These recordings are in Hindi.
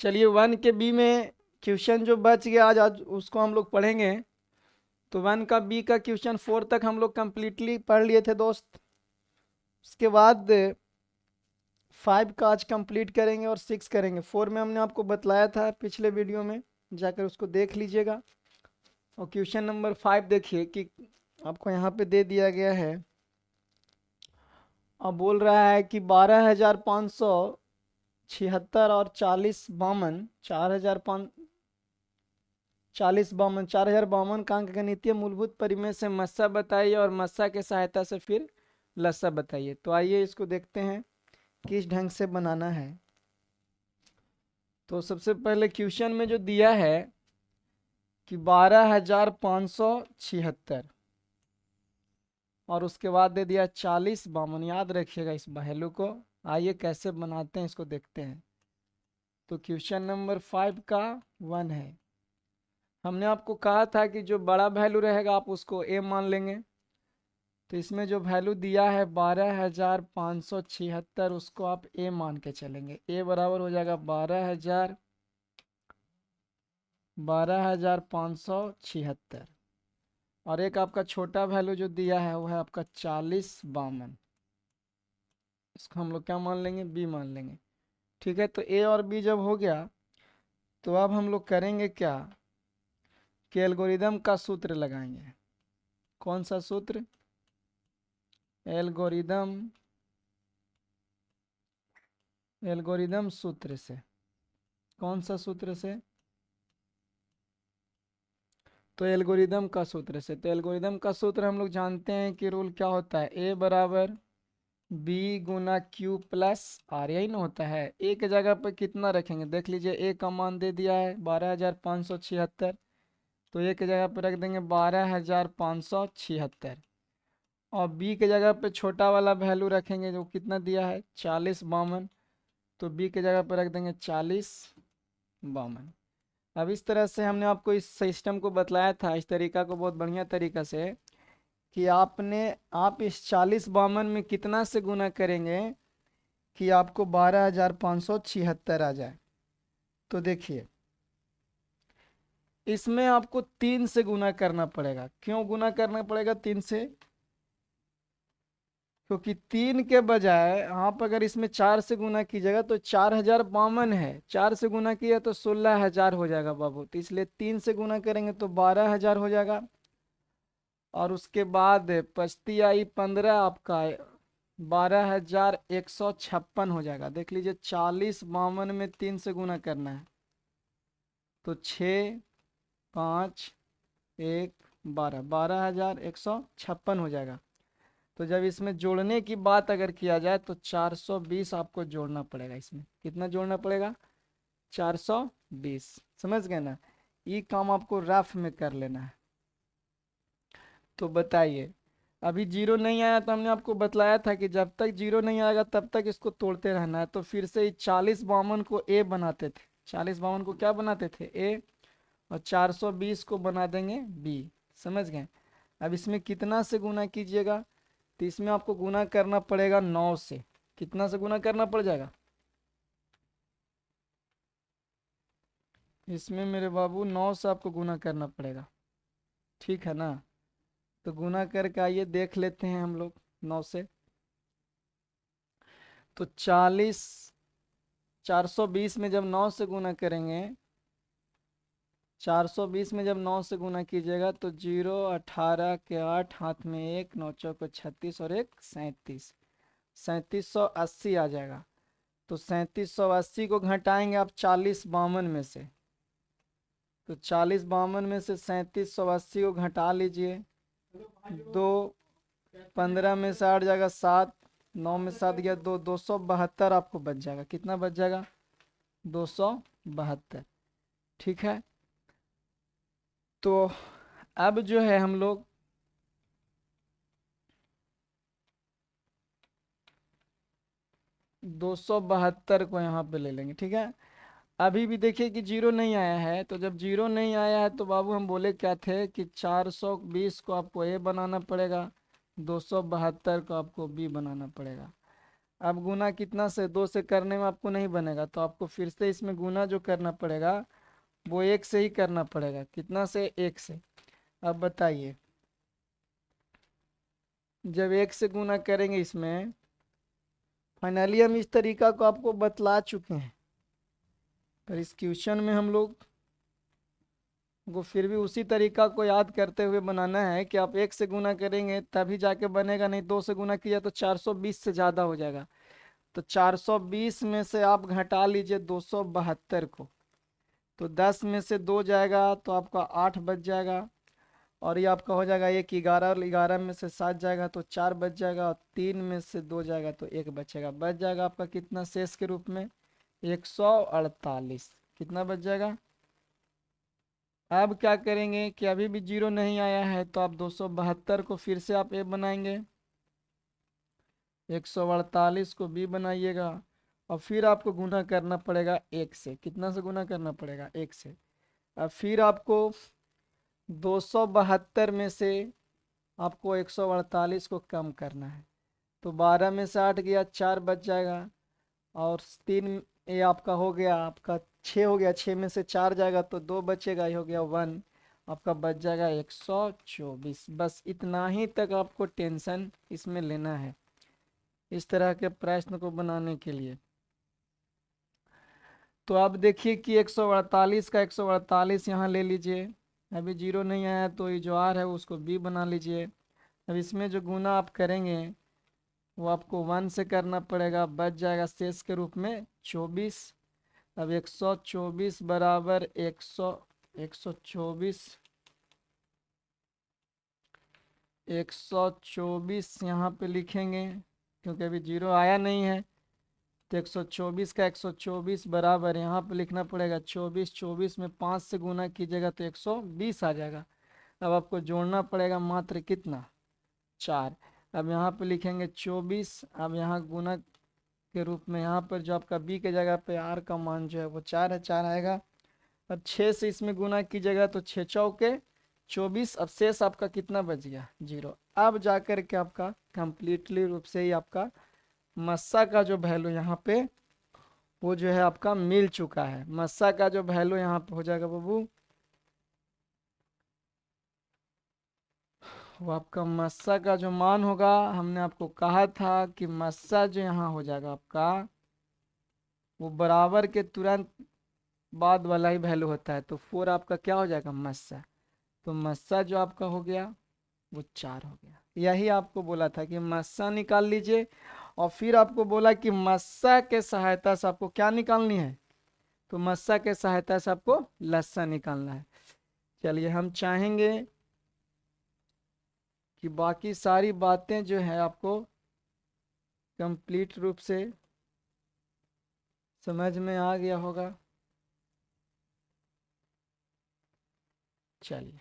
चलिए 1 के बी में क्वेश्चन जो बच गया आज उसको हम लोग पढ़ेंगे। तो 1 का बी का क्वेश्चन 4 तक हम लोग कंप्लीटली पढ़ लिए थे दोस्त। उसके बाद 5 का आज कंप्लीट करेंगे और 6 करेंगे। 4 में हमने आपको बतलाया था पिछले वीडियो में, जाकर उसको देख लीजिएगा। और क्वेश्चन नंबर 5 देखिए कि आपको यहाँ पे दे दिया गया है। अब बोल रहा है कि 12,576 और 40 52 4052 का अंक गणितीय मूलभूत परिमेय से मस्सा बताइए और मस्सा के सहायता से फिर लस्सा बताइए। तो आइए इसको देखते हैं किस ढंग से बनाना है। तो सबसे पहले क्वेश्चन में जो दिया है कि 12,576 और उसके बाद दे दिया 40 52। याद रखिएगा इस वैल्यू को। आइए कैसे बनाते हैं इसको देखते हैं। तो क्वेश्चन नंबर 5 का 1 है। हमने आपको कहा था कि जो बड़ा वैल्यू रहेगा आप उसको ए मान लेंगे। तो इसमें जो वैल्यू दिया है 12,576 उसको आप ए मान के चलेंगे। ए बराबर हो जाएगा 12,576 और एक आपका छोटा वैल्यू जो दिया है वो है आपका 40 52। इसको हम लोग क्या मान लेंगे, बी मान लेंगे। ठीक है, तो ए और बी जब हो गया तो अब हम लोग करेंगे क्या कि एल्गोरिदम का सूत्र लगाएंगे। कौन सा सूत्र? एल्गोरिदम सूत्र से। कौन सा सूत्र से? तो एल्गोरिदम का सूत्र से। तो एल्गोरिदम का सूत्र हम लोग जानते हैं कि रूल क्या होता है, ए बराबर बी गुना क्यू प्लस आर, यही ना होता है। ए के जगह पर कितना रखेंगे देख लीजिए। ए का मान दे दिया है 12,576, तो ए के जगह पर रख देंगे 12,576 और बी के जगह पे छोटा वाला वैल्यू रखेंगे जो कितना दिया है 40 52, तो बी के जगह पर रख देंगे 40 52। अब इस तरह से हमने आपको इस सिस्टम को बतलाया था, इस तरीका को बहुत बढ़िया तरीका से, कि आप इस 40 52 में कितना से गुना करेंगे कि आपको 12,576 आ जाए। तो देखिए इसमें आपको 3 से गुना करना पड़ेगा। क्यों गुना करना पड़ेगा 3 से? क्योंकि 3 के बजाय आप अगर इसमें 4 से गुना कीजिएगा तो 4,052 है, 4 से गुना किया तो 16,000 हो जाएगा बाबू। तो इसलिए 3 से गुना करेंगे तो 12,000 हो जाएगा। और उसके बाद पचती आई 15 आपका 12,156 हो जाएगा। देख लीजिए 40 52 में 3 से गुना करना है तो 6 5 1 12, 12,156 हो जाएगा। तो जब इसमें जोड़ने की बात अगर किया जाए तो 420 आपको जोड़ना पड़ेगा। इसमें कितना जोड़ना पड़ेगा? 420। समझ गए ना? ये काम आपको रफ में कर लेना है। तो बताइए, अभी जीरो नहीं आया तो हमने आपको बतलाया था कि जब तक जीरो नहीं आएगा तब तक इसको तोड़ते रहना है। तो फिर से 40 52 को ए बनाते थे, 40 52 को क्या बनाते थे? ए। और 420 को बना देंगे बी। समझ गए? अब इसमें कितना से गुना कीजिएगा? तो इसमें आपको गुना करना पड़ेगा 9 से। कितना से गुना करना पड़ जाएगा इसमें मेरे बाबू? 9 से आपको गुना करना पड़ेगा। ठीक है ना? तो गुना करके आइए देख लेते हैं हम लोग 9 से। तो 420 में जब 9 से गुना करेंगे, 420 में जब 9 से गुना कीजिएगा तो 0 18 के 8 हाथ में 1 9 चौको 36 और 1 37, 3780 आ जाएगा। तो 3780 को घटाएंगे आप 40 52 में से। तो 40 52 में से 3780 को घटा लीजिए। 2 15 में से 8 जाएगा 7, 9 में 7 गया 2, 272 आपको बच जाएगा। कितना बच जाएगा? 272। ठीक है, तो अब जो है हम लोग 272 को यहाँ पे ले लेंगे। ठीक है, अभी भी देखिए कि जीरो नहीं आया है। तो जब जीरो नहीं आया है तो बाबू हम बोले क्या थे कि 420 को आपको ए बनाना पड़ेगा, 272 को आपको बी बनाना पड़ेगा। अब गुना कितना से, 2 से करने में आपको नहीं बनेगा, तो आपको फिर से इसमें गुना जो करना पड़ेगा वो 1 से ही करना पड़ेगा। कितना से, 1 से। अब बताइए, जब 1 से गुना करेंगे इसमें, फाइनली हम इस तरीका को आपको बतला चुके हैं, पर इस क्वेश्चन में हम लोग को फिर भी उसी तरीका को याद करते हुए बनाना है कि आप 1 से गुना करेंगे तभी जाके बनेगा, नहीं 2 से गुना किया तो 420 से ज़्यादा हो जाएगा। तो 420 में से आप घटा लीजिए 272 को, तो 10 में से 2 जाएगा तो आपका 8 बच जाएगा, और ये आपका हो जाएगा 1, 11, और 11 में से 7 जाएगा तो 4 बच जाएगा, और 3 में से 2 जाएगा तो 1 बचेगा। बच जाएगा आपका कितना शेष के रूप में, 148। कितना बच जाएगा। अब क्या करेंगे कि अभी भी जीरो नहीं आया है, तो आप 272 को फिर से आप ए बनाएंगे, 148 को बी बनाइएगा, और फिर आपको गुना करना पड़ेगा 1 से। कितना से गुना करना पड़ेगा, 1 से। अब फिर आपको 272 में से आपको 148 को कम करना है, तो 12 में से 8 गया, 4 बच जाएगा, और 3, ये आपका हो गया, आपका 6 हो गया, 6 में से 4 जाएगा तो 2 बचेगा, ये हो गया 1, आपका बच जाएगा 124। बस इतना ही तक आपको टेंशन इसमें लेना है इस तरह के प्रश्न को बनाने के लिए। तो अब देखिए कि 148 का 148 यहाँ ले लीजिए, अभी जीरो नहीं आया तो ये जो आर है उसको बी बना लीजिए। अब इसमें जो गुना आप करेंगे वो आपको 1 से करना पड़ेगा, बच जाएगा शेष के रूप में 24। अब 124 बराबर 124, 124 यहाँ पे लिखेंगे क्योंकि अभी जीरो आया नहीं है, तो 124 का 124 बराबर यहाँ पे लिखना पड़ेगा 24, 24 में 5 से गुना कीजिएगा तो 120 आ जाएगा। अब आपको जोड़ना पड़ेगा मात्र कितना, 4। अब यहाँ पे लिखेंगे 24, अब यहाँ गुना के रूप में यहाँ पर जो आपका बी के जगह पे आर का मान जो है वो 4 है, 4 आएगा। अब 6 से इसमें गुना कीजिएगा तो 6 चौके 24, अब शेष आपका कितना बच गया, 0। अब जाकर के आपका कंप्लीटली रूप से ही आपका मस्सा का जो वैल्यू यहाँ पे वो जो है आपका मिल चुका है। मस्सा का जो वैल्यू यहाँ पे हो जाएगा बाबू, वो आपका मस्सा का जो मान होगा, हमने आपको कहा था कि मस्सा जो यहाँ हो जाएगा आपका वो बराबर के तुरंत बाद वाला ही वैल्यू होता है, तो 4 आपका क्या हो जाएगा, मस्सा। तो मस्सा जो आपका हो गया वो 4 हो गया। यही आपको बोला था कि मस्सा निकाल लीजिए, और फिर आपको बोला कि मस्सा के सहायता से आपको क्या निकालनी है, तो मस्सा के सहायता से आपको लस्सा निकालना है। चलिए हम चाहेंगे कि बाकी सारी बातें जो है आपको कंप्लीट रूप से समझ में आ गया होगा। चलिए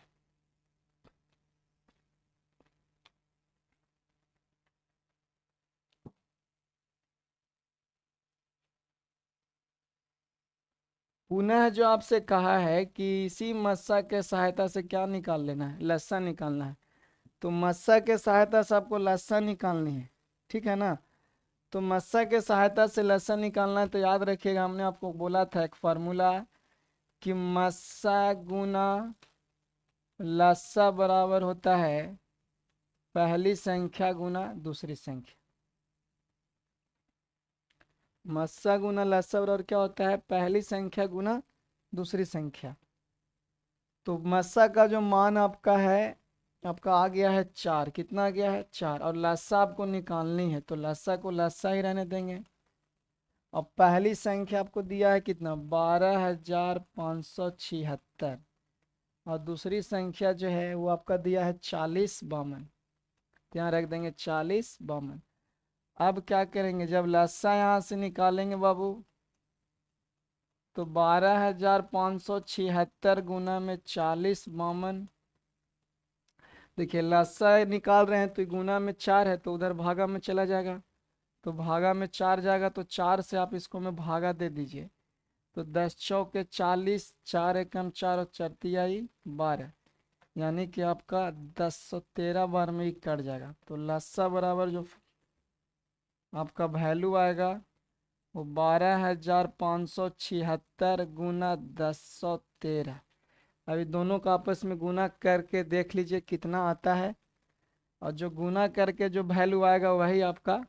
पुनः जो आपसे कहा है कि इसी मस्सा के सहायता से क्या निकाल लेना है, लस्सा निकालना है, तो मस्सा के सहायता से आपको लस्सा निकालनी है, ठीक है ना। तो मस्सा के सहायता से लस्सा निकालना है, तो याद रखिएगा हमने आपको बोला था एक फार्मूला कि मस्सा गुना लस्सा बराबर होता है पहली संख्या गुना दूसरी संख्या। मस्सा गुना लस्सा बराबर क्या होता है, पहली संख्या गुना दूसरी संख्या। तो मस्सा का जो मान आपका है, आपका आ गया है 4। कितना आ गया है, 4, और लस्सा आपको निकालनी है, तो लस्सा को लस्सा ही रहने देंगे। और पहली संख्या आपको दिया है कितना, 12,576, और दूसरी संख्या जो है वो आपका दिया है 4052, यहाँ रख देंगे 4052। अब क्या करेंगे, जब लस्सा यहाँ से निकालेंगे बाबू, तो 12,576 गुना में 4052, देखिए लस्सा निकाल रहे हैं तो गुना में 4 है तो उधर भागा में चला जाएगा, तो भागा में 4 जाएगा, तो 4 से आप इसको में भागा दे दीजिए, तो 10 चौके 40, 4 एकम 4 और 4 तिहाई 12, यानी कि आपका 1013 बार में ही कट जाएगा। तो लस्सा बराबर जो आपका वैल्यू आएगा वो 12,576 गुना 1013। अभी दोनों का आपस में गुना करके देख लीजिए कितना आता है, और जो गुना करके जो वैल्यू आएगा वही आपका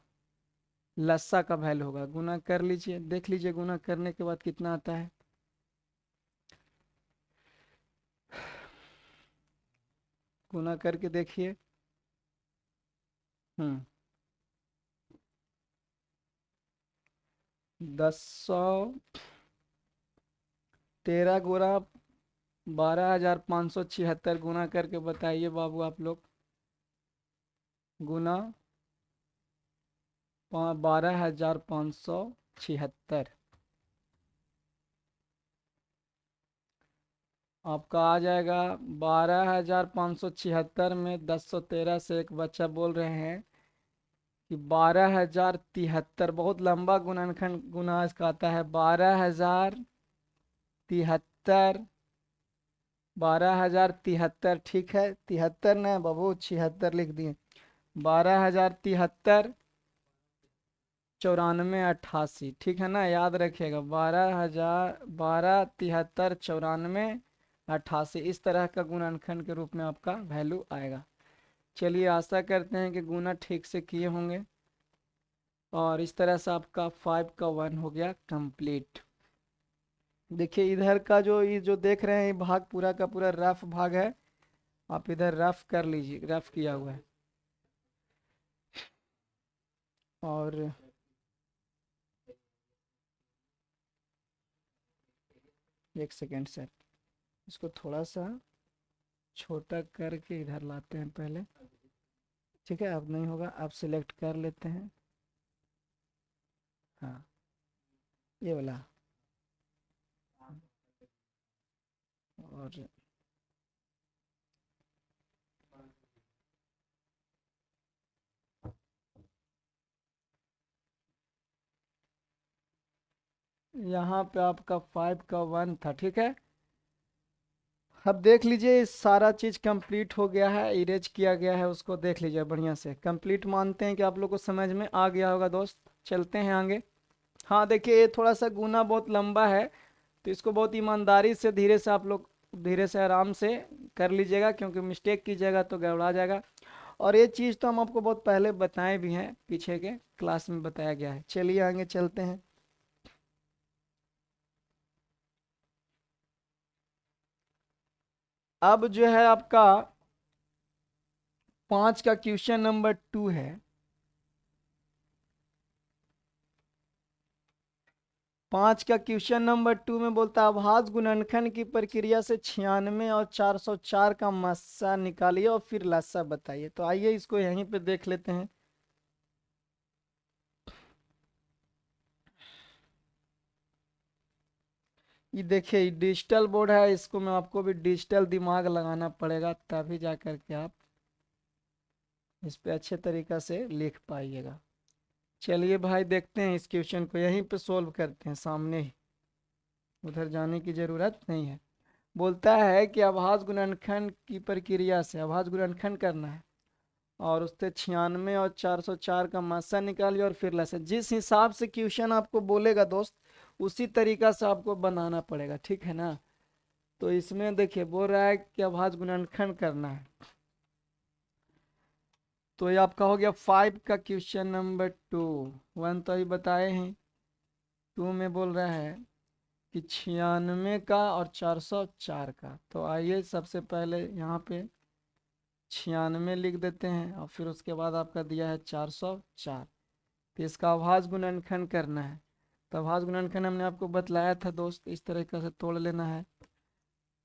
लस्सा का वैल्यू होगा। गुना कर लीजिए, देख लीजिए गुना करने के बाद कितना आता है। गुना करके देखिए। 1013 गुना 12,576 गुना करके बताइए बाबू आप लोग। गुना 12,576 आपका आ जाएगा। 12,576 में 1013 से एक बच्चा बोल रहे हैं कि 12,073। बहुत लंबा गुणनखंड गुना इसका आता है। 12,073, 12,073। ठीक है, 73 ना बाबू, 76 लिख दिए। 12,073 9488, ठीक है ना, याद रखिएगा। 12,073 9488, इस तरह का गुणनखंड के रूप में आपका वैल्यू आएगा। चलिए आशा करते हैं कि गुना ठीक से किए होंगे, और इस तरह से आपका 5 का 1 हो गया कंप्लीट। देखिए इधर का जो ये जो देख रहे हैं ये भाग पूरा का पूरा रफ भाग है, आप इधर रफ कर लीजिए, रफ किया हुआ है। और एक सेकेंड सर, इसको थोड़ा सा छोटा करके इधर लाते हैं पहले। ठीक है, अब नहीं होगा, अब सिलेक्ट कर लेते हैं। हाँ, ये वाला। और यहाँ पे आपका 5 का 1 था। ठीक है, अब देख लीजिए सारा चीज कंप्लीट हो गया है, इरेज किया गया है, उसको देख लीजिए बढ़िया से। कंप्लीट मानते हैं कि आप लोग को समझ में आ गया होगा दोस्त। चलते हैं आगे। हाँ देखिए, ये थोड़ा सा गुना बहुत लंबा है, तो इसको बहुत ईमानदारी से धीरे से आप लोग धीरे से आराम से कर लीजिएगा, क्योंकि मिस्टेक कीजिएगा तो गड़बड़ा जाएगा। और ये चीज़ तो हम आपको बहुत पहले बताए भी हैं, पीछे के क्लास में बताया गया है। चलिए आगे चलते हैं। अब जो है आपका 5 का क्वेश्चन नंबर 2 है। 5 का क्वेश्चन नंबर 2 में बोलता है अभाज्य गुणनखंड की प्रक्रिया से 96 और 404 का मस्सा निकालिए और फिर लस्सा बताइए। तो आइए इसको यहीं पे देख लेते हैं। ये देखिए डिजिटल बोर्ड है, इसको मैं आपको भी डिजिटल दिमाग लगाना पड़ेगा, तभी जा करके आप इस पे अच्छे तरीका से लिख पाइएगा। चलिए भाई देखते हैं इस क्वेश्चन को, यहीं पे सोल्व करते हैं सामने ही, उधर जाने की जरूरत नहीं है। बोलता है कि अभाज्य गुणनखंड की प्रक्रिया से अभाज्य गुणनखंड करना है, और उससे 96 और 404 का मासा निकालिए और फिर लसा। जिस हिसाब से क्वेश्चन आपको बोलेगा दोस्त, उसी तरीका से आपको बनाना पड़ेगा, ठीक है ना। तो इसमें देखिए बोल रहा है कि अभाज्य गुणनखंड करना है, तो ये आपका हो गया 5 का क्वेश्चन नंबर 2। 1 तो अभी बताए हैं, 2 में बोल रहा है कि 96 का और 404 का। तो आइए सबसे पहले यहाँ पे 96 लिख देते हैं, और फिर उसके बाद आपका दिया है 404। तो इसका अभाज्य गुणनखंड करना है। तो अभाज्य गुणनखंड हमने आपको बतलाया था दोस्त, इस तरीके से तोड़ लेना है।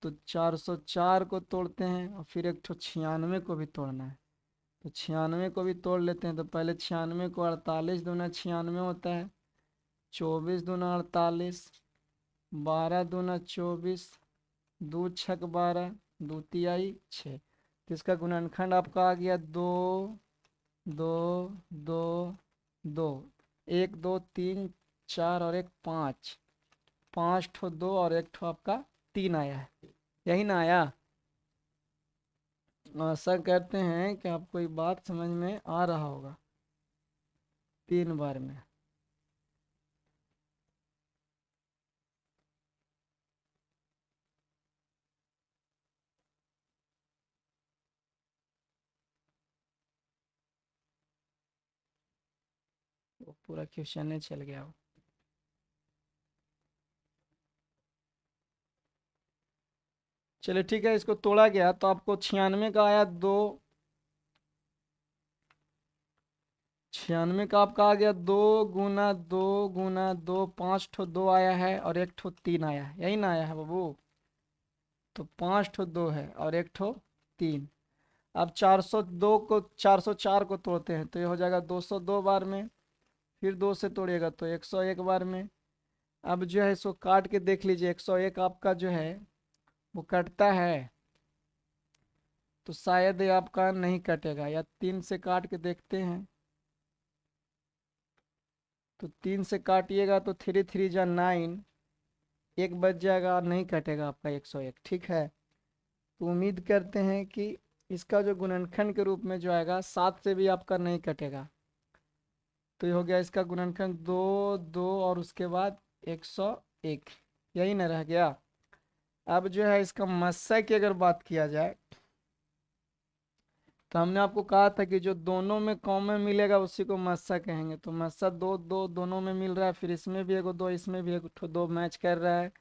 तो 404 को तोड़ते हैं, और फिर एक 96 को भी तोड़ना है। तो 96 को भी तोड़ लेते हैं। तो पहले 96 को 48 दूना 96 होता है, 24 दूना 48, 12 दूना 24, दो छक 12, दो तिहाई 6। तो इसका गुणनखंड आपका आ गया 2 2 2 2, 1 2 3 4 और एक 5, 5 ठो 2 और एक ठो आपका 3 आया है, यही ना आया। आशा करते हैं कि आपको ये बात समझ में आ रहा होगा। 3 बार में। वो पूरा क्वेश्चन ही चल गया वो। चलिए ठीक है, इसको तोड़ा गया तो आपको 96 का आया 2, 96 का आपका आ गया 2 गुना 2 गुना 2, 5 ठो 2 आया है और 1 ठो 3 आया है, यही ना आया है बाबू। तो 5 ठो 2 है और 1 ठो 3। अब 404 को तोड़ते हैं तो ये हो जाएगा 202 बार में। फिर 2 से तोड़िएगा तो 101 बार में। अब जो है इसको काट के देख लीजिए, 101 आपका जो है वो कटता है तो शायद ये आपका नहीं कटेगा, या 3 से काट के देखते हैं। तो 3 से काटिएगा तो 3 3 जा 9, एक बच जाएगा, नहीं कटेगा आपका 101। ठीक है, तो उम्मीद करते हैं कि इसका जो गुणनखंड के रूप में जो आएगा 7 से भी आपका नहीं कटेगा। तो ये हो गया इसका गुणनखंड 2 2 और उसके बाद 101, यही ना रह गया। अब जो है इसका मस्सा की अगर बात किया जाए तो हमने आपको कहा था कि जो दोनों में कॉमन मिलेगा उसी को मस्सा कहेंगे। तो मस्सा 2 2 दोनों में मिल रहा है, फिर इसमें भी एगो 2, इसमें भी एक ठो 2 मैच कर रहा है।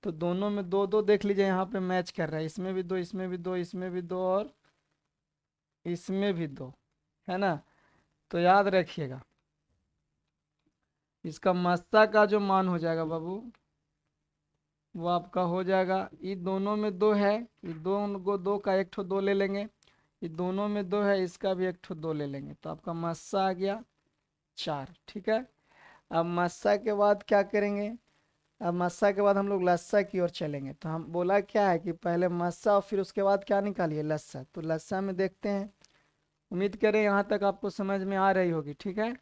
तो दोनों में 2 2 देख लीजिए, यहाँ पे मैच कर रहा है, इसमें भी 2, इसमें भी 2, इसमें भी 2 और इसमें भी 2, है ना। तो याद रखिएगा इसका मस्सा का जो मान हो जाएगा बाबू वो आपका हो जाएगा, ये दोनों में 2 है, ये दोनों को 2 का 1 ठो 2 ले लेंगे, ये दोनों में 2 है, इसका भी 1 ठो 2 ले लेंगे, तो आपका मस्सा आ गया 4। ठीक है, अब मस्सा के बाद क्या करेंगे? अब मस्सा के बाद हम लोग लस्सा की ओर चलेंगे। तो हम बोला क्या है कि पहले मस्सा और फिर उसके बाद क्या निकालिए, लस्सा। तो लस्सा में देखते हैं, उम्मीद करें यहाँ तक आपको समझ में आ रही होगी। ठीक है,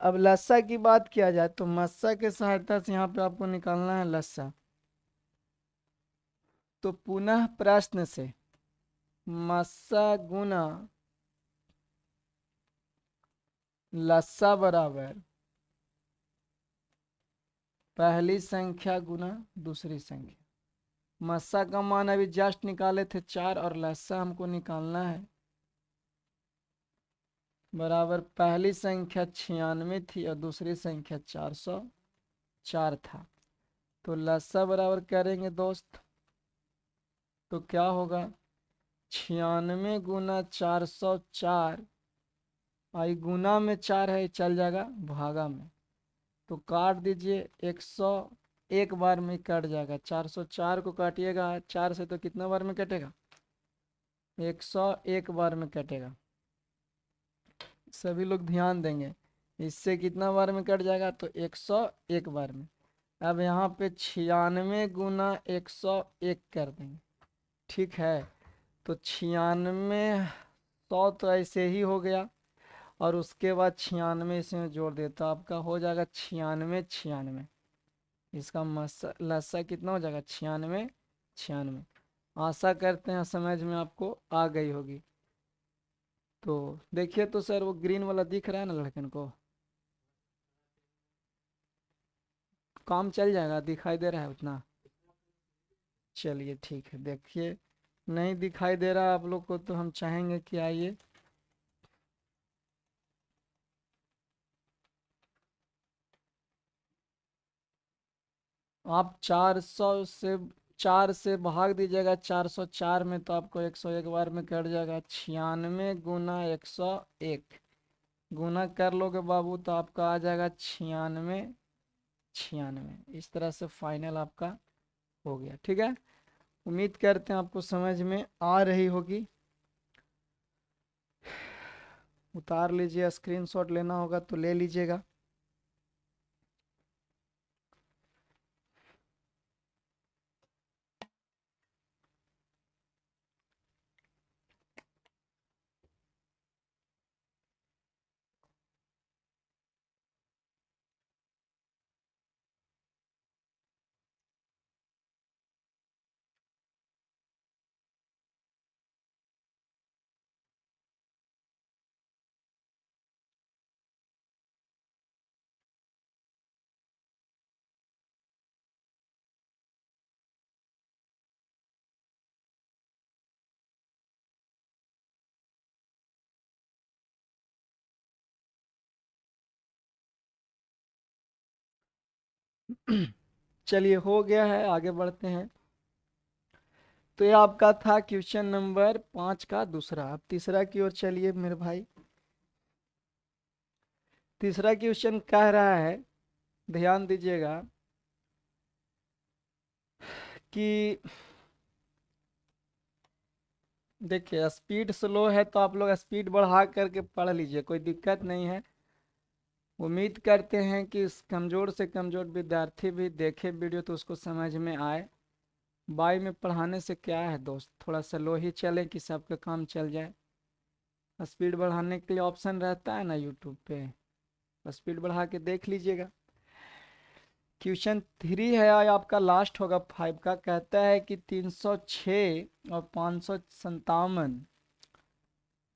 अब लस्सा की बात किया जाए तो मस्सा के सहायता से यहाँ पे आपको निकालना है लस्सा। तो पुनः प्रश्न से मस्सा गुना लस्सा बराबर पहली संख्या गुना दूसरी संख्या। मस्सा का मान अभी जस्ट निकाले थे 4 और लस्सा हमको निकालना है बराबर पहली संख्या 96 थी और दूसरी संख्या 404 था। तो लस्सा बराबर करेंगे दोस्त तो क्या होगा, 96 गुना 404, आई गुना में 4 है चल जाएगा भागा में, तो काट दीजिए 101 बार में कट जाएगा। 404 को काटिएगा 4 से तो कितना बार में कटेगा, 101 बार में कटेगा। सभी लोग ध्यान देंगे, इससे कितना बार में कट जाएगा तो 101 बार में। अब यहाँ पे 96 गुना 101 कर देंगे। ठीक है, तो 96 100 तो ऐसे ही हो गया और उसके बाद 96 इसमें जोड़ देता आपका हो जाएगा 96 96। इसका मस्सा लस्सा कितना हो जाएगा 96 96। आशा करते हैं समझ में आपको आ गई होगी। तो देखिए तो सर वो ग्रीन वाला दिख रहा है ना लड़कन को, काम चल जाएगा, दिखाई दे रहा है उतना। चलिए ठीक है, देखिए नहीं दिखाई दे रहा आप लोग को तो हम चाहेंगे कि आइए आप 4 से भाग दीजिएगा 404 में तो आपको 101 बार में कट जाएगा। 96 गुना 101 गुना कर लोगे बाबू तो आपका आ जाएगा 96 96। इस तरह से फाइनल आपका हो गया। ठीक है, उम्मीद करते हैं आपको समझ में आ रही होगी। उतार लीजिए, स्क्रीनशॉट लेना होगा तो ले लीजिएगा। चलिए हो गया है, आगे बढ़ते हैं। तो ये आपका था क्वेश्चन नंबर 5 का दूसरा। अब तीसरा की ओर चलिए मेरे भाई। तीसरा क्वेश्चन कह रहा है, ध्यान दीजिएगा कि देखिए स्पीड स्लो है तो आप लोग स्पीड बढ़ा करके पढ़ लीजिए, कोई दिक्कत नहीं है। उम्मीद करते हैं कि इस कमज़ोर से कमज़ोर विद्यार्थी भी देखे वीडियो तो उसको समझ में आए। बाई में पढ़ाने से क्या है दोस्त, थोड़ा स्लो ही चले कि सबका काम चल जाए। स्पीड बढ़ाने के लिए ऑप्शन रहता है ना यूट्यूब पे, स्पीड बढ़ा के देख लीजिएगा। क्वेश्चन 3 है आपका, लास्ट होगा 5 का। कहता है कि 306 और 557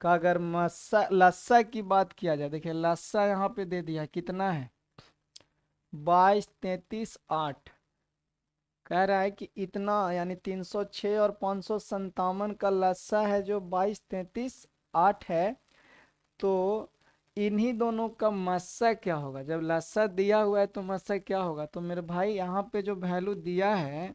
का अगर मस्सा लस्सा की बात किया जाए, देखिए लस्सा यहाँ पे दे दिया कितना है, 22, 33, 8। कह रहा है कि इतना यानी 306 और 557 का लस्सा है जो 22, 33, 8 है। तो इन्हीं दोनों का मस्सा क्या होगा, जब लस्सा दिया हुआ है तो मस्सा क्या होगा। तो मेरे भाई यहाँ पे जो वैल्यू दिया है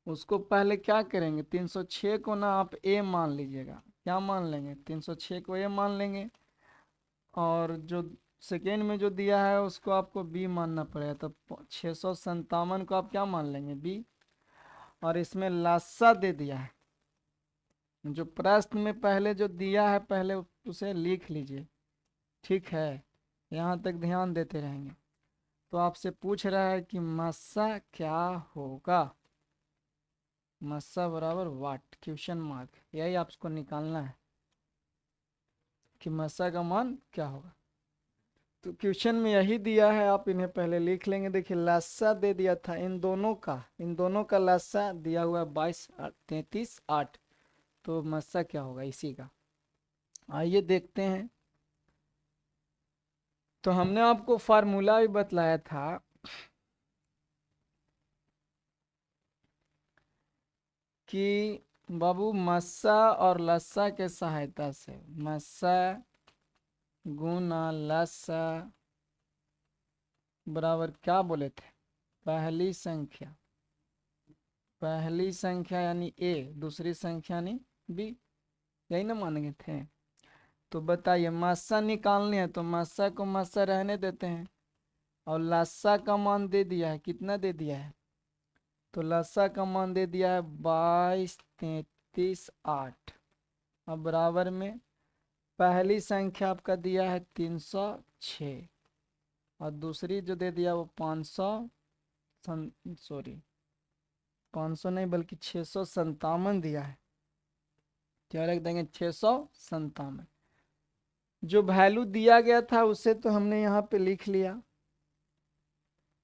उसको पहले क्या करेंगे, 306 को ना आप ए मान लीजिएगा। क्या मान लेंगे, 306 को ए मान लेंगे। और जो सेकेंड में जो दिया है उसको आपको बी मानना पड़ेगा, तो 657 को आप क्या मान लेंगे, बी। और इसमें लस्सा दे दिया है, जो प्रश्न में पहले जो दिया है पहले उसे लिख लीजिए, ठीक है। यहाँ तक ध्यान देते रहेंगे। तो आपसे पूछ रहा है कि मस्सा क्या होगा, मस्सा बराबर वाट, क्वेश्चन मार्क, यही आपको निकालना है कि मस्सा का मान क्या होगा। तो क्वेश्चन में यही दिया है, आप इन्हें पहले लिख लेंगे। देखिए लस्सा दे दिया था इन दोनों का लस्सा दिया हुआ 22, 33, 8। तो मस्सा क्या होगा इसी का, आइए देखते हैं। तो हमने आपको फार्मूला भी बतलाया था कि बाबू मस्सा और लस्सा के सहायता से, मस्सा गुना लस्सा बराबर क्या बोले थे, पहली संख्या, पहली संख्या यानी ए, दूसरी संख्या यानी बी, यही ना मानेंगे थे। तो बताइए मस्सा निकालनी है तो मस्सा को मस्सा रहने देते हैं, और लस्सा का मान दे दिया है, कितना दे दिया है, तो लस्सा का मान दे दिया है 22, 33, 8। अब बराबर में पहली संख्या आपका दिया है 306 और दूसरी जो दे दिया वो 500 नहीं बल्कि 657 दिया है। क्या रख देंगे, 657। जो वैल्यू दिया गया था उसे तो हमने यहाँ पे लिख लिया।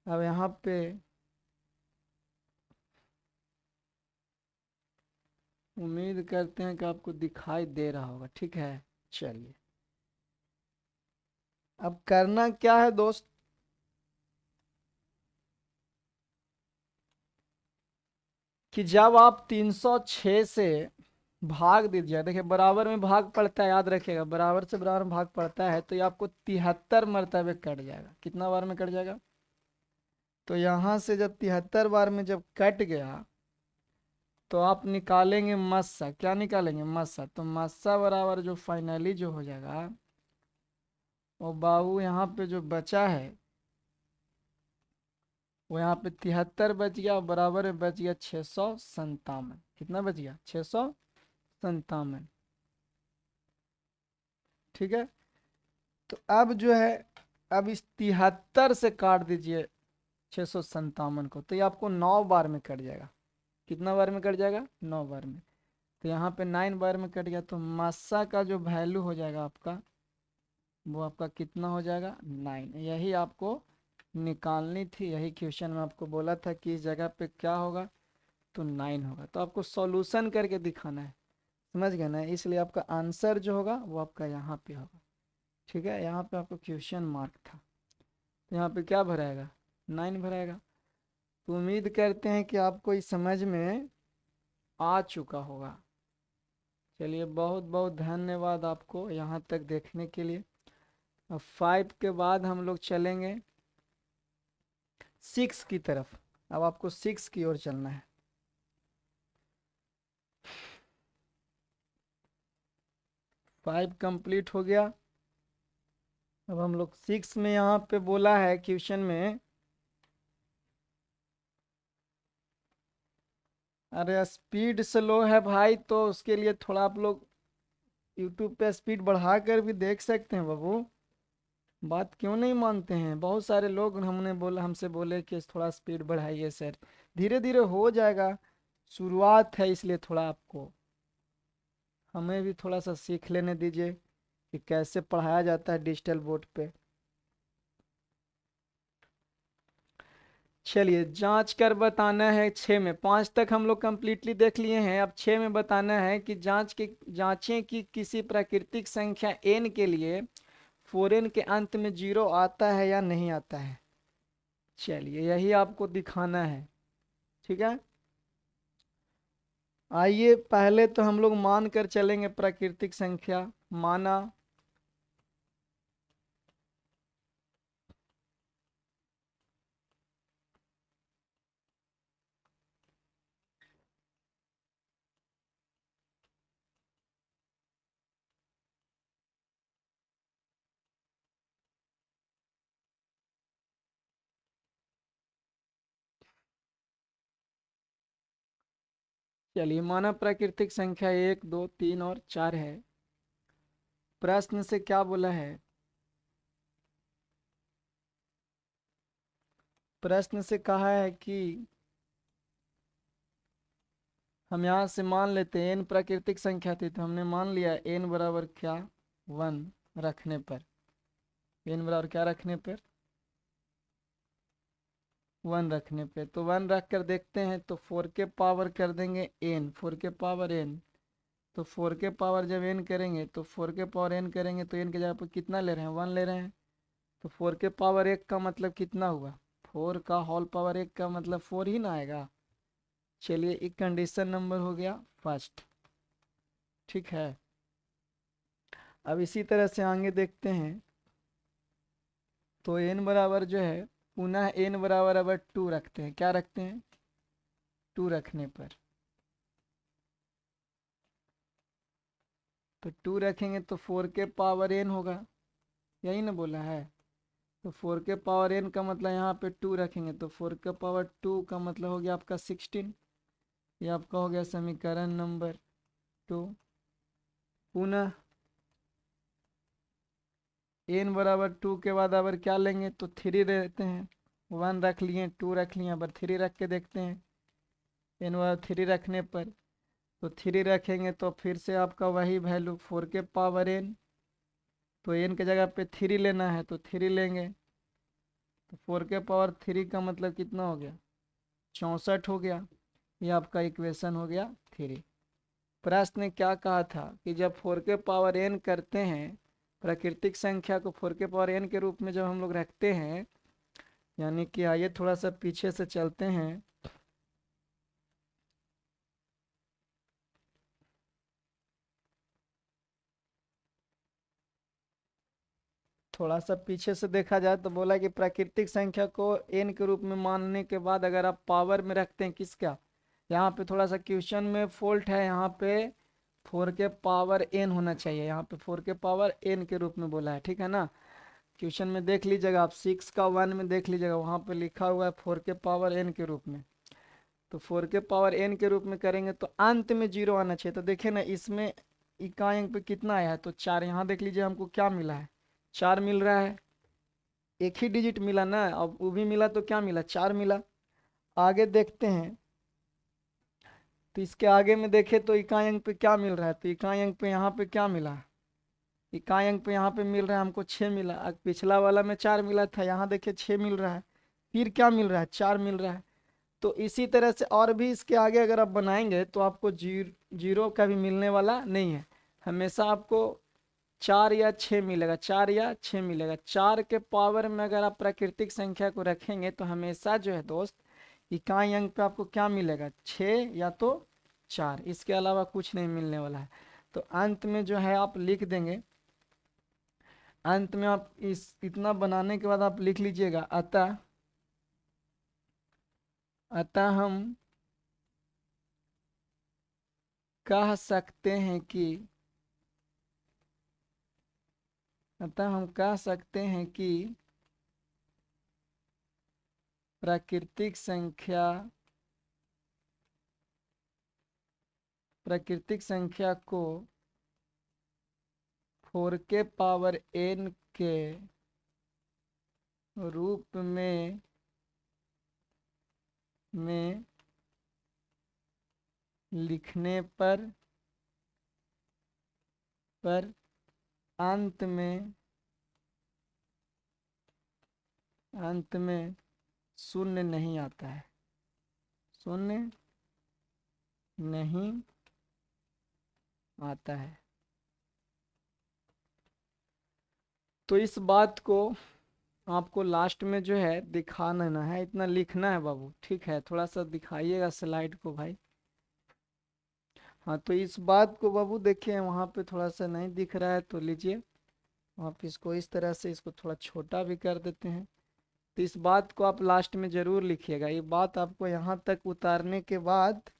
अब यहाँ पे उम्मीद करते हैं कि आपको दिखाई दे रहा होगा, ठीक है। चलिए अब करना क्या है दोस्त, कि जब आप 306 से भाग दीजिए, देखिए बराबर में भाग पड़ता है, याद रखिएगा बराबर से बराबर में भाग पड़ता है, तो ये आपको 73 मरतबे कट जाएगा। कितना बार में कट जाएगा, तो यहाँ से जब 73 बार में जब कट गया तो आप निकालेंगे मस्सा, क्या निकालेंगे, मस्सा। तो मस्सा बराबर जो फाइनली जो हो जाएगा वो बाबू यहाँ पे जो बचा है वो यहाँ पे 73 बच गया, और बराबर में बच गया 657। कितना बच गया, 657, ठीक है। तो अब जो है, अब इस 73 से काट दीजिए 657 को, तो ये आपको 9 बार में कट जाएगा। कितना बार में कट जाएगा, 9 बार में। तो यहाँ पे 9 बार में कट गया, तो मासा का जो वैल्यू हो जाएगा आपका, वो आपका कितना हो जाएगा, 9। यही आपको निकालनी थी, यही क्वेश्चन में आपको बोला था कि इस जगह पे क्या होगा, तो 9 होगा। तो आपको सॉल्यूशन करके दिखाना है, समझ गए ना, इसलिए आपका आंसर जो होगा वो आपका यहाँ पे होगा, ठीक है। यहाँ पे आपको क्वेश्चन मार्क था, तो यहाँ पे क्या भराएगा, 9 भराएगा। तो उम्मीद करते हैं कि आपको इस समझ में आ चुका होगा। चलिए बहुत बहुत धन्यवाद आपको यहाँ तक देखने के लिए। अब 5 के बाद हम लोग चलेंगे 6 की तरफ। अब आपको 6 की ओर चलना है। 5 कंप्लीट हो गया। अब हम लोग 6 में यहाँ पे बोला है क्वेश्चन में, अरे स्पीड स्लो है भाई, तो उसके लिए थोड़ा आप लोग यूट्यूब पे स्पीड बढ़ा कर भी देख सकते हैं बाबू। बात क्यों नहीं मानते हैं? बहुत सारे लोग हमसे बोले कि थोड़ा स्पीड बढ़ाइए सर। धीरे धीरे हो जाएगा, शुरुआत है, इसलिए थोड़ा आपको हमें भी थोड़ा सा सीख लेने दीजिए कि कैसे पढ़ाया जाता है डिजिटल बोर्ड पे। चलिए जांच कर बताना है 6 में। 5 तक हम लोग कंप्लीटली देख लिए हैं। अब 6 में बताना है कि जांचें कि किसी प्राकृतिक संख्या n के लिए फोरेन के अंत में 0 आता है या नहीं आता है। चलिए यही आपको दिखाना है, ठीक है। आइए पहले तो हम लोग मान कर चलेंगे प्राकृतिक संख्या। माना चलिए माना प्राकृतिक संख्या 1 2 3 और 4 है। प्रश्न से क्या बोला है? प्रश्न से कहा है कि हम यहाँ से मान लेते हैं n प्राकृतिक संख्या थी, तो हमने मान लिया n बराबर क्या, 1 रखने पर। n बराबर क्या रखने पर? 1 रखने पे। तो 1 रख कर देखते हैं, तो 4 के पावर कर देंगे n, 4 के पावर n। तो 4 के पावर जब n करेंगे, तो 4 के पावर n करेंगे, तो n के जगह पर कितना ले रहे हैं, 1 ले रहे हैं। तो 4 के पावर 1 का मतलब कितना हुआ, 4 का होल पावर 1 का मतलब 4 ही ना आएगा। चलिए एक कंडीशन नंबर हो गया फर्स्ट, ठीक है। अब इसी तरह से आगे देखते हैं। तो n बराबर जो है, पुनः n बराबर अब 2 रखते हैं। क्या रखते हैं? 2 रखने पर। तो 2 रखेंगे तो 4 के पावर n होगा, यही ना बोला है। तो 4 के पावर n का मतलब यहाँ पे 2 रखेंगे, तो 4 के पावर 2 का मतलब हो गया आपका 16। ये आपका हो गया समीकरण नंबर 2। पुनः n बराबर 2 के बाद अगर क्या लेंगे, तो 3 रहते हैं। 1 रख लिए, 2 रख लिए, अब 3 रख के देखते हैं। n बराबर 3 रखने पर, तो 3 रखेंगे तो फिर से आपका वही वैल्यू 4 के पावर n। तो n के जगह पे 3 लेना है, तो 3 लेंगे। तो 4 के पावर 3 का मतलब कितना हो गया, 64 हो गया। ये आपका इक्वेशन हो गया 3। प्रश्न ने क्या कहा था कि जब 4 के पावर n करते हैं, प्राकृतिक संख्या को 4 के पावर n के रूप में जब हम लोग रखते हैं, यानी कि आइए थोड़ा सा पीछे से चलते हैं। थोड़ा सा पीछे से देखा जाए तो बोला कि प्राकृतिक संख्या को n के रूप में मानने के बाद अगर आप पावर में रखते हैं किसका, यहाँ पे थोड़ा सा क्वेश्चन में फॉल्ट है। यहाँ पे 4 के पावर n होना चाहिए, यहाँ पे 4 के पावर n के रूप में बोला है, ठीक है ना। क्वेश्चन में देख लीजिएगा आप, 6 का 1 में देख लीजिएगा, वहाँ पे लिखा हुआ है 4 के पावर n के रूप में। तो 4 के पावर n के रूप में करेंगे तो अंत में 0 आना चाहिए। तो देखिए ना, इसमें इकाई अंक पे कितना आया है, तो 4। यहाँ देख लीजिए हमको क्या मिला है, 4 मिल रहा है। एक ही डिजिट मिला ना, अब वो भी मिला तो क्या मिला, 4 मिला। आगे देखते हैं, तो इसके आगे में देखे तो इकाई अंक पे क्या मिल रहा है, तो इकाई अंक पे यहाँ पे क्या मिला, इकाई अंक पे यहाँ पे मिल रहा है हमको 6 मिला। पिछला वाला में 4 मिला था, यहाँ देखिए 6 मिल रहा है। फिर क्या मिल रहा है, 4 मिल रहा है। तो इसी तरह से और भी इसके आगे अगर आप बनाएंगे तो आपको जीरो का भी मिलने वाला नहीं है। हमेशा आपको 4 या 6 मिलेगा, 4 या 6 मिलेगा। 4 के पावर में अगर आप प्राकृतिक संख्या को रखेंगे तो हमेशा जो है दोस्त, इकाई अंक पे आपको क्या मिलेगा, 6 या तो 4, इसके अलावा कुछ नहीं मिलने वाला है। तो अंत में जो है आप लिख देंगे, अंत में आप इस इतना बनाने के बाद आप लिख लीजिएगा, अतः अतः हम कह सकते हैं कि प्राकृतिक संख्या को 4 के पावर n के रूप में लिखने पर अंत में शून्य नहीं आता है, शून्य नहीं आता है। तो इस बात को आपको लास्ट में जो है दिखाना ना है, इतना लिखना है बाबू, ठीक है। थोड़ा सा दिखाइएगा स्लाइड को भाई। हाँ, तो इस बात को बाबू देखिए वहाँ पे थोड़ा सा नहीं दिख रहा है तो लीजिए आप इसको इस तरह से, इसको थोड़ा छोटा भी कर देते हैं। तो इस बात को आप लास्ट में जरूर लिखिएगा। ये बात आपको यहाँ तक उतारने के बाद,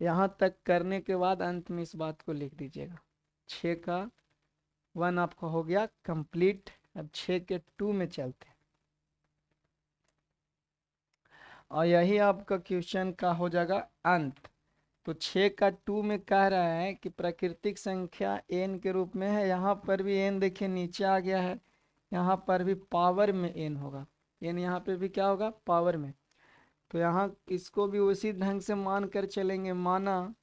यहाँ तक करने के बाद अंत में इस बात को लिख दीजिएगा। 6 का 1 आपका हो गया कंप्लीट। अब 6 के 2 में चलते हैं और यही आपका क्वेश्चन का हो जाएगा अंत। तो 6 का 2 में कह रहा है कि प्राकृतिक संख्या n के रूप में है। यहाँ पर भी n देखिए नीचे आ गया है, यहाँ पर भी पावर में n होगा, n यहाँ पे भी क्या होगा, पावर में। तो यहाँ इसको भी उसी ढंग से मान कर चलेंगे। माना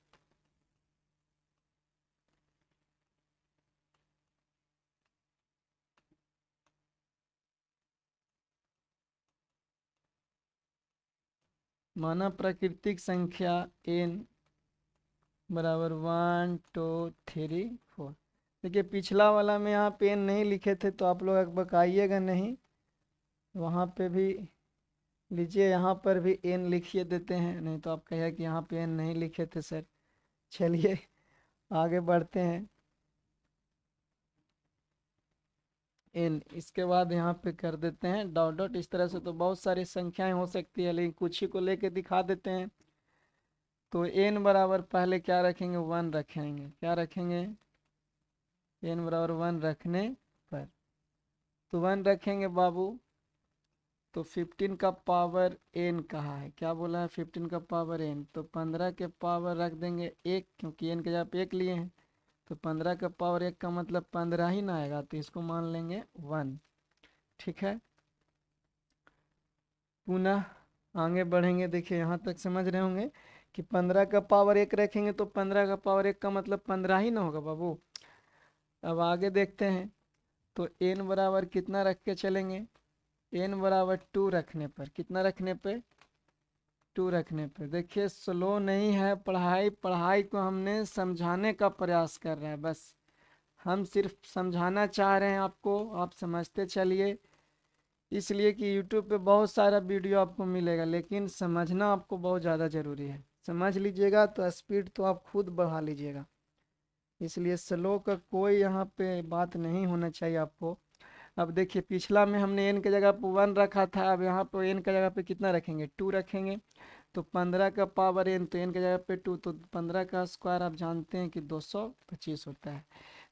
प्राकृतिक संख्या n बराबर 1 2 3 4। देखिए पिछला वाला में यहाँ पे n नहीं लिखे थे तो आप लोग बकाइएगा नहीं, वहाँ पे भी लीजिए, यहाँ पर भी n लिखिए देते हैं, नहीं तो आप कहिए कि यहाँ पे n नहीं लिखे थे सर। चलिए आगे बढ़ते हैं। n इसके बाद यहाँ पे कर देते हैं डॉट डॉट। इस तरह से तो बहुत सारी संख्याएं हो सकती है, लेकिन कुछ ही को लेके दिखा देते हैं। तो n बराबर पहले क्या रखेंगे, 1 रखेंगे। क्या रखेंगे, n बराबर 1 रखने पर तो 1 रखेंगे बाबू। तो 15 का पावर n कहा है, क्या बोला है, 15 का पावर n। तो 15 के पावर रख देंगे 1, क्योंकि n के जगह पे 1 लिए हैं। तो 15 का पावर 1 का मतलब 15 ही ना आएगा, तो इसको मान लेंगे 1। ठीक है, पुनः आगे बढ़ेंगे। देखिए यहाँ तक समझ रहे होंगे कि 15 का पावर 1 रखेंगे तो 15 का पावर 1 का मतलब 15 ही ना होगा बाबू। अब आगे देखते हैं। तो n बराबर कितना रख के चलेंगे, n बराबर 2 रखने पर, कितना रखने पे, 2 रखने पे। देखिए स्लो नहीं है पढ़ाई, पढ़ाई को हमने समझाने का प्रयास कर रहे हैं, बस हम सिर्फ समझाना चाह रहे हैं आपको, आप समझते चलिए। इसलिए कि YouTube पे बहुत सारा वीडियो आपको मिलेगा, लेकिन समझना आपको बहुत ज़्यादा ज़रूरी है। समझ लीजिएगा तो स्पीड तो आप खुद बढ़ा लीजिएगा, इसलिए स्लो का कोई यहाँ पे बात नहीं होना चाहिए आपको। अब देखिए पिछला में हमने n के जगह पर 1 रखा था, अब यहाँ पर n के जगह पे कितना रखेंगे, 2 रखेंगे। तो 15 का पावर n, तो n के जगह पे 2, तो 15 का स्क्वायर आप जानते हैं कि 225 होता है।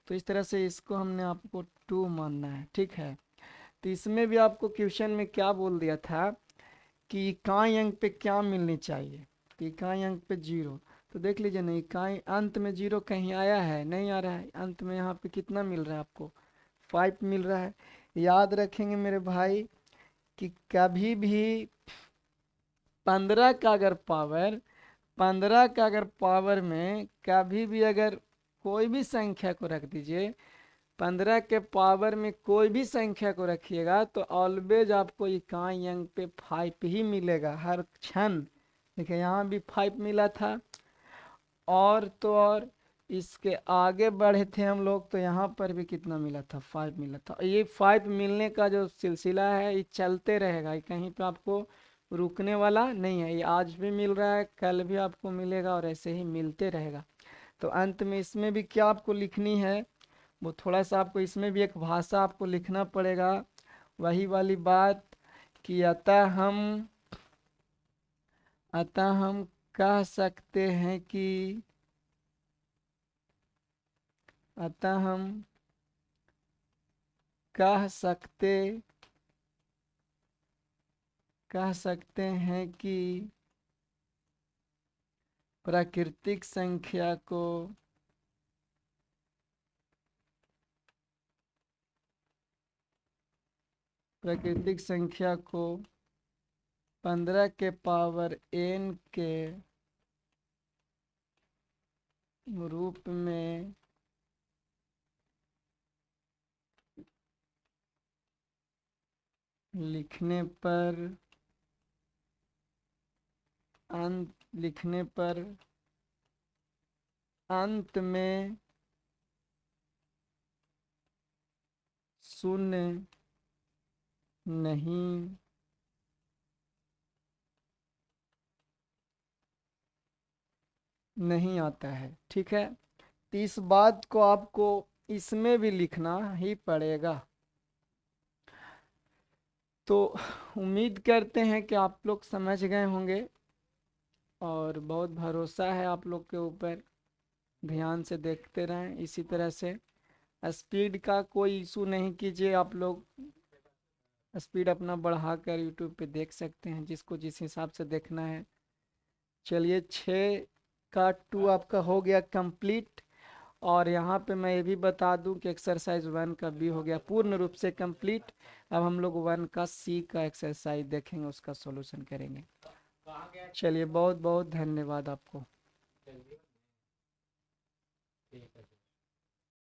तो इस तरह से इसको हमने आपको 2 मानना है, ठीक है। तो इसमें भी आपको क्वेश्चन में क्या बोल दिया था कि इकाई अंक पे क्या मिलनी चाहिए, तो इकाई अंक पे 0। तो देख लीजिए ना, इकाई अंत में 0 कहीं आया है, नहीं आ रहा है। अंत में यहाँ पे कितना मिल रहा है आपको, 5 मिल रहा है। याद रखेंगे मेरे भाई कि कभी भी 15 का अगर पावर, 15 का अगर पावर में कभी भी अगर कोई भी संख्या को रख दीजिए, 15 के पावर में कोई भी संख्या को रखिएगा तो ऑलवेज आपको इकाई अंक पे 5 ही मिलेगा हर क्षण। देखिए यहाँ भी 5 मिला था, और तो और इसके आगे बढ़े थे हम लोग तो यहाँ पर भी कितना मिला था, 5 मिला था। ये 5 मिलने का जो सिलसिला है ये चलते रहेगा, ये कहीं पे आपको रुकने वाला नहीं है। ये आज भी मिल रहा है, कल भी आपको मिलेगा और ऐसे ही मिलते रहेगा। तो अंत में इसमें भी क्या आपको लिखनी है, वो थोड़ा सा आपको इसमें भी एक भाषा आपको लिखना पड़ेगा, वही वाली बात कि अतः हम अतः हम कह सकते हैं कि अतः हम कह सकते हैं कि प्राकृतिक संख्या को प्राकृतिक संख्या को 15 के पावर n के रूप में लिखने पर अंत में शून्य नहीं आता है। ठीक है, तो इस बात को आपको इसमें भी लिखना ही पड़ेगा। तो उम्मीद करते हैं कि आप लोग समझ गए होंगे और बहुत भरोसा है आप लोग के ऊपर। ध्यान से देखते रहें इसी तरह से। स्पीड का कोई इशू नहीं कीजिए, आप लोग स्पीड अपना बढ़ाकर यूट्यूब पे देख सकते हैं जिसको जिस हिसाब से देखना है। चलिए 6 का 2 आपका हो गया कंप्लीट। और यहाँ पे मैं ये भी बता दूं कि एक्सरसाइज 1 का भी हो गया पूर्ण रूप से कंप्लीट। अब हम लोग 1 का सी का एक्सरसाइज देखेंगे, उसका सॉल्यूशन करेंगे। चलिए बहुत बहुत धन्यवाद आपको।